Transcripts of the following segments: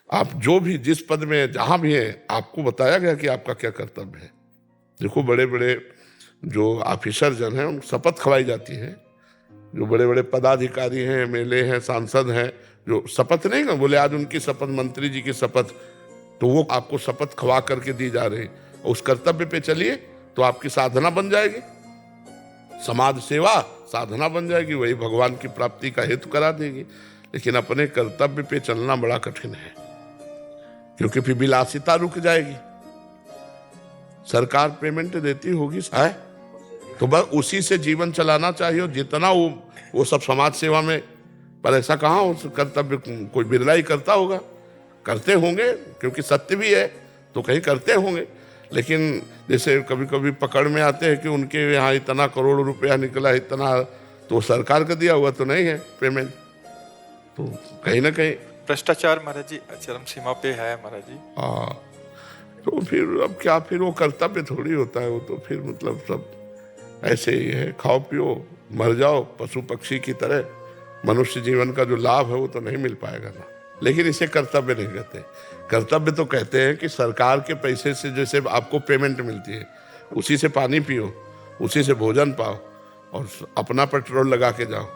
आप जो भी जिस पद में हैं, जहाँ भी हैं, आपको बताया गया कि आपका क्या कर्तव्य है। देखो बड़े बड़े जो ऑफिसर जन हैं उनको शपथ खवाई जाती है, जो बड़े बड़े पदाधिकारी हैं, एमएलए हैं, सांसद हैं, जो शपथ नहीं ना बोले आज उनकी शपथ, मंत्री जी की शपथ, तो वो आपको शपथ खवा करके दी जा रही है। उस कर्तव्य पे चलिए तो आपकी साधना बन जाएगी, समाज सेवा साधना बन जाएगी, वही भगवान की प्राप्ति का हेतु करा देगी। लेकिन अपने कर्तव्य पे चलना बड़ा कठिन है, क्योंकि फिर विलासिता रुक जाएगी। सरकार पेमेंट देती होगी है तो बस उसी से जीवन चलाना चाहिए, और जितना वो सब समाज सेवा में, पर ऐसा कहाँ हो कर्तव्य कोई बिरला ही करता होगा, करते होंगे क्योंकि सत्य भी है तो कहीं करते होंगे। लेकिन जैसे कभी कभी पकड़ में आते हैं कि उनके यहाँ इतना करोड़ रुपया निकला, इतना, तो सरकार का दिया हुआ तो नहीं है पेमेंट, तो कहीं ना कहीं भ्रष्टाचार महाराज जी चरम सीमा पे है महाराज जी। हाँ, तो फिर अब क्या, फिर वो कर्तव्य थोड़ी होता है, वो तो फिर मतलब सब ऐसे ही है, खाओ पियो मर जाओ पशु पक्षी की तरह। मनुष्य जीवन का जो लाभ है वो तो नहीं मिल पाएगा ना। लेकिन इसे कर्तव्य नहीं कहते। कर्तव्य तो कहते हैं कि सरकार के पैसे से जैसे आपको पेमेंट मिलती है, उसी से पानी पियो, उसी से भोजन पाओ, और अपना पेट्रोल लगा के जाओ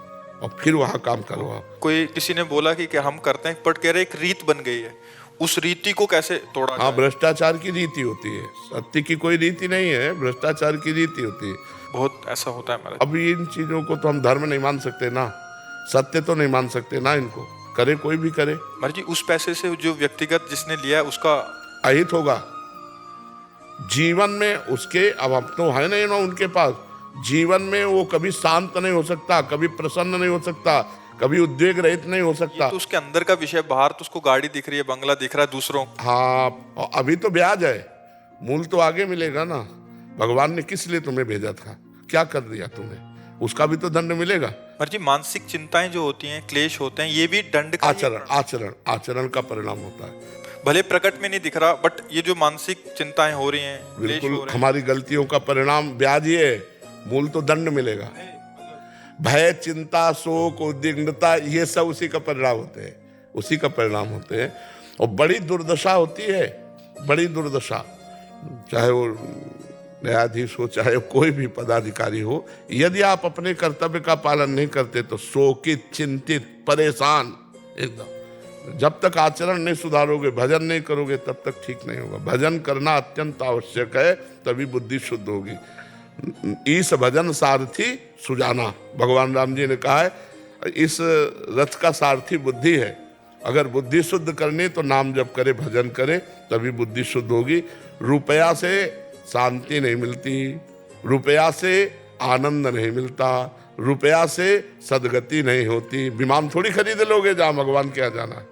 और फिर वहाँ काम करवाओ। कोई किसी ने बोला कि हम करते हैं, बट कह रहे एक रीत बन गई है, उस रीति को कैसे तोड़ा हाँ, भ्रष्टाचार की रीति होती है, सत्य की कोई रीति नहीं है, भ्रष्टाचार की रीति होती है। बहुत ऐसा होता है महाराज। अब इन चीजों को तो हम धर्म नहीं मान सकते ना, सत्य तो नहीं मान सकते ना, इनको करे कोई भी करे। महाराज जी उस पैसे से जो व्यक्तिगत जिसने लिया है उसका अहित होगा जीवन में उसके। अब तो है नहीं ना उनके पास, जीवन में वो कभी शांत नहीं हो सकता, कभी प्रसन्न नहीं हो सकता, कभी उद्वेग रहित नहीं हो सकता। तो उसके अंदर का विषय, बाहर तो उसको गाड़ी दिख रही है, बंगला दिख रहा है दूसरों। हाँ, अभी तो ब्याज है, मूल तो आगे मिलेगा ना। भगवान ने किस लिए तुम्हें भेजा था, क्या कर दिया तुम्हें, उसका भी तो दंड मिलेगा। महाराज जी मानसिक चिंताएं जो होती हैं, क्लेश होते हैं, ये भी दंड का आचरण का परिणाम होता है। भले प्रकट में नहीं दिख रहा, बट ये जो मानसिक चिंताएं हो रही हैं, क्लेश हो बिल्कुल, रहे हैं, हमारी गलतियों का परिणाम ब्याज ही है, मूल तो दंड मिलेगा। भय, चिंता, शोक, उद्विग्नता, ये सब उसी का परिणाम होते हैं, उसी का परिणाम होते हैं। और बड़ी दुर्दशा होती है, बड़ी दुर्दशा, चाहे वो न्यायाधीश हो, चाहे कोई भी पदाधिकारी हो, यदि आप अपने कर्तव्य का पालन नहीं करते तो शोकित, चिंतित, परेशान एकदम। जब तक आचरण नहीं सुधारोगे, भजन नहीं करोगे, तब तक ठीक नहीं होगा। भजन करना अत्यंत आवश्यक है, तभी बुद्धि शुद्ध होगी। इस भजन सारथी सुजाना, भगवान राम जी ने कहा है, इस रथ का सारथी बुद्धि है। अगर बुद्धि शुद्ध करनी तो नाम जप करे, भजन करे, तभी बुद्धि शुद्ध होगी। रुपया से शांति नहीं मिलती, रुपया से आनंद नहीं मिलता, रुपया से सदगति नहीं होती। विमान थोड़ी खरीद लोगे जहां भगवान के यहाँ जाना है,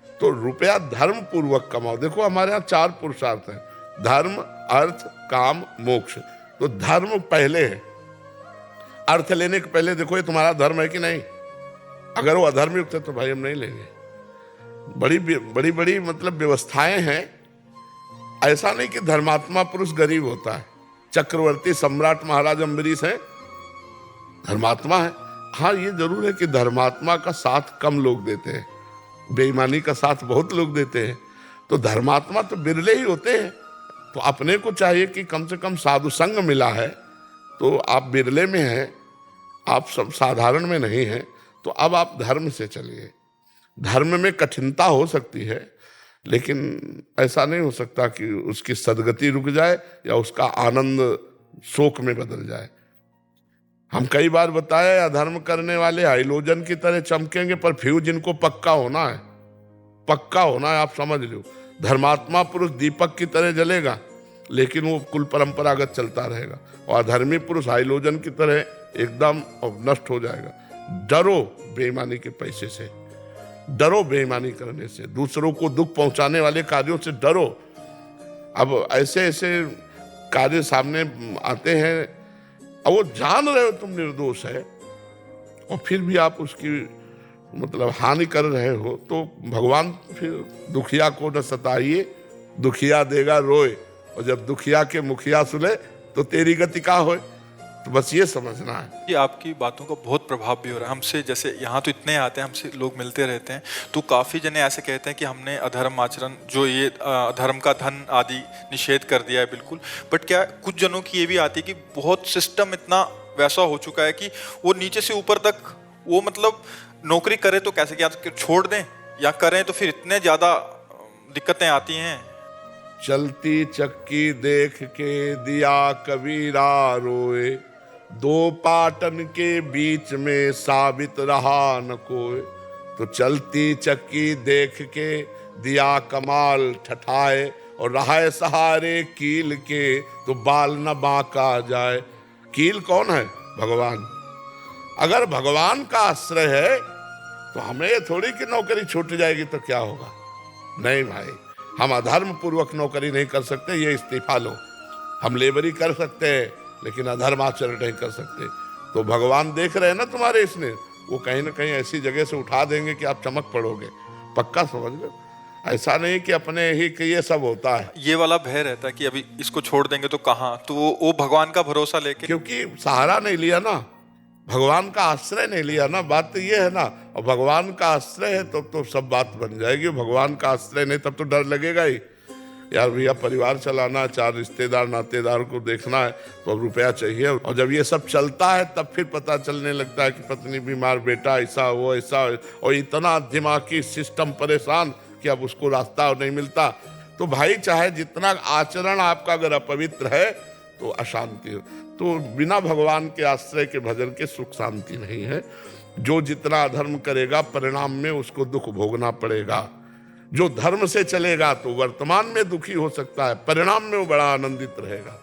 तो रुपया धर्म पूर्वक कमाओ। देखो हमारे यहाँ 4 पुरुषार्थ हैं, धर्म, अर्थ, काम, मोक्ष। तो धर्म पहले है, अर्थ लेने के पहले देखो ये तुम्हारा धर्म है कि नहीं। अगर वो अधर्म युक्त है तो भाई हम नहीं लेंगे। बड़ी बड़ी बड़ी मतलब व्यवस्थाएं हैं। ऐसा नहीं कि धर्मात्मा पुरुष गरीब होता है। चक्रवर्ती सम्राट महाराज अम्बरीश है, धर्मात्मा है। हाँ, ये जरूर है कि धर्मात्मा का साथ कम लोग देते हैं, बेईमानी का साथ बहुत लोग देते हैं। तो धर्मात्मा तो बिरले ही होते हैं। तो अपने को चाहिए कि कम से कम साधु संग मिला है, तो आप बिरले में हैं, आप सब साधारण में नहीं हैं, तो अब आप धर्म से चलिए। धर्म में कठिनता हो सकती है, लेकिन ऐसा नहीं हो सकता कि उसकी सदगति रुक जाए या उसका आनंद शोक में बदल जाए। हम कई बार बताया, अधर्म करने वाले हाइलोजन की तरह चमकेंगे, पर फ्यूज इनको पक्का होना है, पक्का होना है, आप समझ लो। धर्मात्मा पुरुष दीपक की तरह जलेगा, लेकिन वो कुल परंपरागत चलता रहेगा, और अधर्मी पुरुष हाइलोजन की तरह एकदम नष्ट हो जाएगा। डरो बेईमानी के पैसे से, डरो बेईमानी करने से, दूसरों को दुख पहुंचाने वाले कार्यों से डरो। अब ऐसे ऐसे कार्य सामने आते हैं, अब वो जान रहे हो तुम निर्दोष है, और फिर भी आप उसकी मतलब हानि कर रहे हो, तो भगवान फिर दुखिया को न सताइए, दुखिया देगा रोए, और जब दुखिया के मुखिया सुने तो तेरी गति का होए। तो बस ये समझना है। कि आपकी बातों का बहुत प्रभाव भी हो रहा है हमसे। जैसे यहाँ तो इतने आते हैं, हमसे लोग मिलते रहते हैं, तो काफ़ी जने ऐसे कहते हैं कि हमने अधर्म आचरण, जो ये अधर्म का धन आदि निषेध कर दिया है बिल्कुल। बट क्या कुछ जनों की ये भी आती है कि बहुत सिस्टम इतना वैसा हो चुका है कि वो नीचे से ऊपर तक, वो मतलब नौकरी करे तो कैसे, क्या छोड़ दें या करें तो फिर इतने ज़्यादा दिक्कतें आती हैं। चलती चक्की देख के दिया कबीरा रोए, दो पाटन के बीच में साबित रहा न कोई। तो चलती चक्की देख के दिया कमाल ठठाए, और रहा सहारे कील के तो बाल न बांका जाए। कील कौन है? भगवान। अगर भगवान का आश्रय है तो हमें ये थोड़ी कि नौकरी छूट जाएगी तो क्या होगा। नहीं भाई, हम अधर्म पूर्वक नौकरी नहीं कर सकते, ये इस्तीफा लो। हम लेबरी कर सकते हैं लेकिन अधर्म आचरण नहीं कर सकते। तो भगवान देख रहे हैं ना तुम्हारे, इसने वो कहीं ना कहीं ऐसी जगह से उठा देंगे कि आप चमक पड़ोगे, पक्का समझ लो। ऐसा नहीं कि अपने ही कि ये सब होता है। ये वाला भय रहता है कि अभी इसको छोड़ देंगे तो कहाँ, तो वो भगवान का भरोसा लेके, क्योंकि सहारा नहीं लिया ना, भगवान का आश्रय नहीं लिया ना, बात तो ये है ना। और भगवान का आश्रय है तो सब बात बन जाएगी। भगवान का आश्रय नहीं तब तो डर लगेगा ही। यार भैया, परिवार चलाना, 4 रिश्तेदार नातेदार को देखना है, तो अब रुपया चाहिए। और जब ये सब चलता है तब फिर पता चलने लगता है कि पत्नी बीमार, बेटा ऐसा वो ऐसा, और इतना दिमागी सिस्टम परेशान कि अब उसको रास्ता नहीं मिलता। तो भाई, चाहे जितना आचरण आपका अगर अपवित्र है तो अशांति हो। तो बिना भगवान के आश्रय के भजन के सुख शांति नहीं है। जो जितना अधर्म करेगा परिणाम में उसको दुख भोगना पड़ेगा। जो धर्म से चलेगा तो वर्तमान में दुखी हो सकता है, परिणाम में वो बड़ा आनंदित रहेगा।